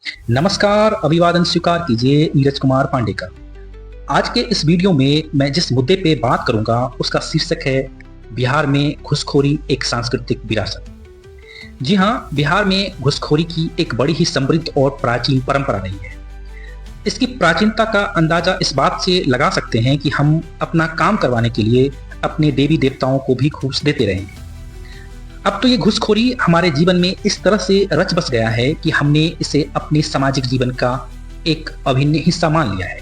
नमस्कार, अभिवादन स्वीकार कीजिए नीरज कुमार पांडे का। आज के इस वीडियो में मैं जिस मुद्दे पे बात करूंगा उसका शीर्षक है बिहार में घूसखोरी एक सांस्कृतिक विरासत। जी हाँ, बिहार में घूसखोरी की एक बड़ी ही समृद्ध और प्राचीन परंपरा रही है। इसकी प्राचीनता का अंदाजा इस बात से लगा सकते हैं कि हम अपना काम करवाने के लिए अपने देवी देवताओं को भी घूस देते रहे हैं। अब तो ये घूसखोरी हमारे जीवन में इस तरह से रच बस गया है कि हमने इसे अपने सामाजिक जीवन का एक अभिन्न हिस्सा मान लिया है।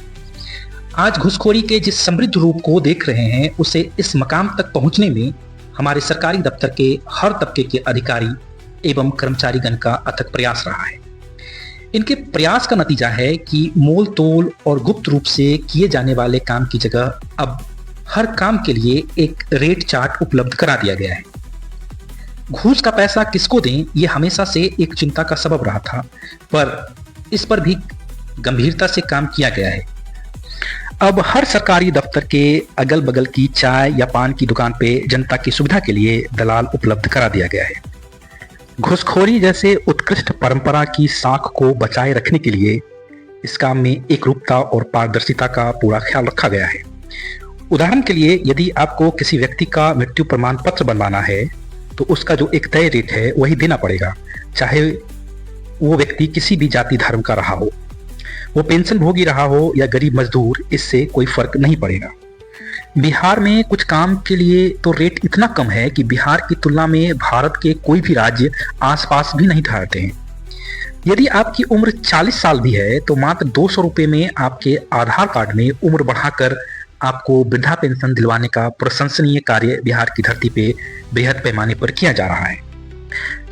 आज घूसखोरी के जिस समृद्ध रूप को देख रहे हैं उसे इस मकाम तक पहुंचने में हमारे सरकारी दफ्तर के हर तबके के अधिकारी एवं कर्मचारीगण का अथक प्रयास रहा है। इनके प्रयास का नतीजा है कि मोल तोल और गुप्त रूप से किए जाने वाले काम की जगह अब हर काम के लिए एक रेट चार्ट उपलब्ध करा दिया गया है। घूस का पैसा किसको दें, यह हमेशा से एक चिंता का सबब रहा था, पर इस पर भी गंभीरता से काम किया गया है। अब हर सरकारी दफ्तर के अगल बगल की चाय या पान की दुकान पे जनता की सुविधा के लिए दलाल उपलब्ध करा दिया गया है। घूसखोरी जैसे उत्कृष्ट परंपरा की साख को बचाए रखने के लिए इस काम में एकरूपता और पारदर्शिता का पूरा ख्याल रखा गया है। उदाहरण के लिए, यदि आपको किसी व्यक्ति का मृत्यु प्रमाण पत्र बनवाना है तो उसका जो एक तय रेट है वही देना पड़ेगा, चाहे वो व्यक्ति किसी भी जाति धर्म का रहा हो, वो पेंशन भोगी रहा हो या गरीब मजदूर, इससे कोई फर्क नहीं पड़ेगा। बिहार में कुछ काम के लिए तो रेट इतना कम है कि बिहार की तुलना में भारत के कोई भी राज्य आसपास भी नहीं ठहरते हैं। यदि आपकी उम्र 40 साल भी है तो मात्र 200 रुपये में आपके आधार कार्ड में उम्र बढ़ाकर आपको वृद्धा पेंशन दिलवाने का प्रशंसनीय कार्य बिहार की धरती पे बेहद पैमाने पर किया जा रहा है।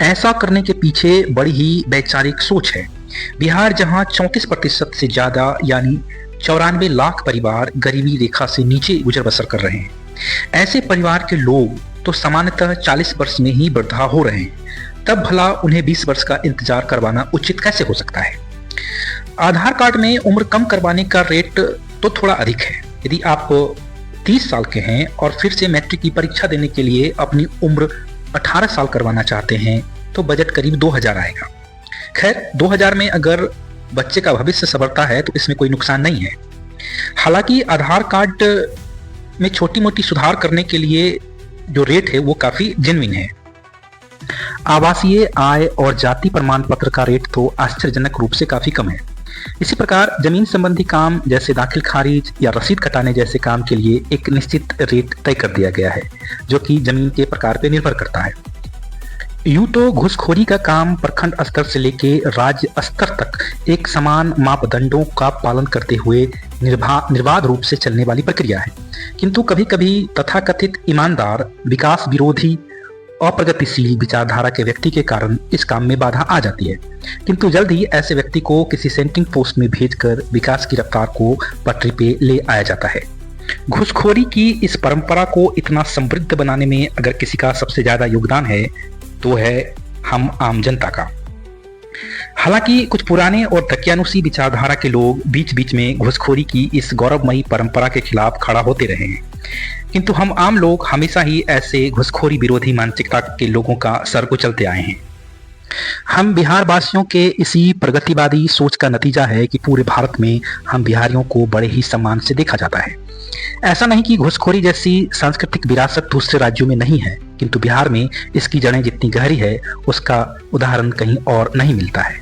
ऐसा करने के पीछे बड़ी ही वैचारिक सोच है। बिहार जहां 34% से ज्यादा यानी 94 लाख परिवार गरीबी रेखा से नीचे गुजर बसर कर रहे हैं, ऐसे परिवार के लोग तो सामान्यतः 40 वर्ष में ही वृद्धा हो रहे हैं, तब भला उन्हें 20 वर्ष का इंतजार करवाना उचित कैसे हो सकता है। आधार कार्ड में उम्र कम करवाने का रेट तो थोड़ा अधिक है। यदि आप 30 साल के हैं और फिर से मैट्रिक की परीक्षा देने के लिए अपनी उम्र 18 साल करवाना चाहते हैं तो बजट करीब 2000 आएगा। खैर, 2000 में अगर बच्चे का भविष्य संवरता है तो इसमें कोई नुकसान नहीं है। हालांकि आधार कार्ड में छोटी मोटी सुधार करने के लिए जो रेट है वो काफी जेन्युइन है। आवासीय, आय और जाति प्रमाण पत्र का रेट तो आश्चर्यजनक रूप से काफी कम है। इसी प्रकार जमीन संबंधी काम जैसे दाखिल खारिज या रसीद कटाने जैसे काम के लिए एक निश्चित रेट तय कर दिया गया है, जो कि जमीन के प्रकार पर निर्भर करता है। यूं तो घूसखोरी का काम प्रखंड स्तर से लेके राज्य स्तर तक एक समान मापदंडों का पालन करते हुए निर्बाध रूप से चलने वाली प्रक्रिया है, किंतु कभी कभी तथाकथित ईमानदार, विकास विरोधी, अप्रगतिशील विचारधारा के व्यक्ति के कारण इस काम में बाधा आ जाती है। किंतु जल्द ही ऐसे व्यक्ति को किसी सेंट्रिंग पोस्ट में भेजकर विकास की रफ्तार को पटरी पे ले आया जाता है। घूसखोरी की इस परंपरा को इतना समृद्ध बनाने में अगर किसी का सबसे ज्यादा योगदान है तो है हम आम जनता का। हालांकि कुछ पुराने और दकियानुसी विचारधारा के लोग बीच बीच में घूसखोरी की इस गौरवमयी परंपरा के खिलाफ खड़ा होते रहे हैं, किंतु हम आम लोग हमेशा ही ऐसे घूसखोरी विरोधी मानसिकता के लोगों का सर कुचलते आए हैं। हम बिहार वासियों के इसी प्रगतिवादी सोच का नतीजा है कि पूरे भारत में हम बिहारियों को बड़े ही सम्मान से देखा जाता है। ऐसा नहीं कि घूसखोरी जैसी सांस्कृतिक विरासत दूसरे राज्यों में नहीं है, किंतु बिहार में इसकी जड़ें जितनी गहरी है उसका उदाहरण कहीं और नहीं मिलता है।